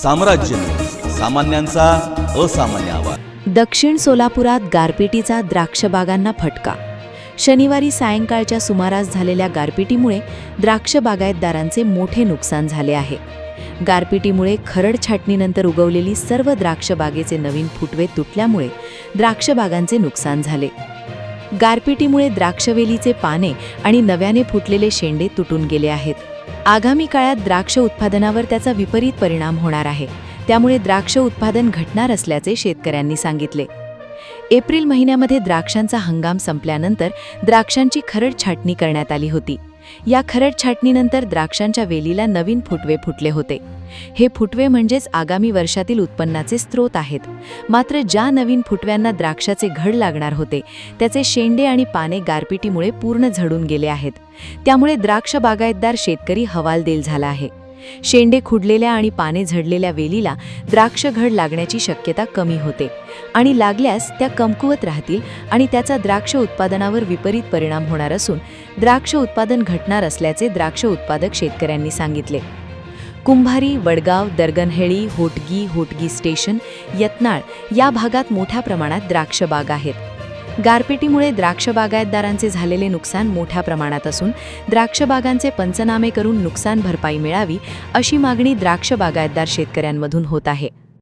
साम्राज्य न्यूज, सामान्यांचा असामान्य आवाज। दक्षिण सोलापुरात गारपिटीचा द्राक्षबागांना फटका। शनिवारी सायंकाळच्या सुमारास झालेल्या गारपिटीमुळे द्राक्ष बागायतदारांचे मोठे नुकसान झाले आहे। गारपिटीमुळे खरड छाटणीनंतर उगवलेली सर्व द्राक्ष बागेचे नवीन फुटवे तुटल्यामुळे द्राक्ष बागांचे नुकसान झाले। गारपिटीमुळे द्राक्षवेलीचे पाने आणि नव्याने फुटलेले शेंडे तुटून गेले आहेत। आगामी काळात द्राक्ष उत्पादनावर त्याचा विपरीत परिणाम होणार आहे, त्यामुळे द्राक्ष उत्पादन घटणार असल्याचे शेतकऱ्यांनी सांगितले। एप्रिल महिन्यामध्ये द्राक्षांचा हंगाम संपल्यानंतर द्राक्षांची खरड छाटणी करण्यात आली होती। या खरड छाटणीनंतर द्राक्षांच्या वेलीला नवीन फुटवे फुटले होते। हे फुटवे म्हणजेच आगामी वर्षातील उत्पन्नाचे स्रोत आहेत। मात्र ज्या नवीन फुटव्यांना द्राक्षाचे घड लागणार होते त्याचे शेंडे आणि पाने गारपिटीमुळे पूर्ण झडून गेले आहेत। त्यामुळे द्राक्ष बागायतदार शेतकरी हवालदिल झाला आहे। शेंडे खुडलेल्या आणि पाने झडलेल्या वेलीला द्राक्ष घड लागण्याची शक्यता कमी होते आणि लागल्यास त्या कमकुवत राहतील आणि त्याचा द्राक्ष उत्पादनावर विपरीत परिणाम होणार असून द्राक्ष उत्पादन घटणार असल्याचे द्राक्ष उत्पादक शेतकऱ्यांनी सांगितले। कुंभारी, वडगाव, दरगनहेळी, होटगी स्टेशन, यत्नाळ या भागात मोठ्या प्रमाणात द्राक्ष बाग आहेत। गारपिटीमुळे द्राक्ष बागायतदारांचे झालेले नुकसान मोठ्या प्रमाणात असून द्राक्ष बागांचे पंचनामे करून नुकसान भरपाई मिळावी अशी मागणी द्राक्ष बागायतदार शेतकऱ्यांमधून होत आहे।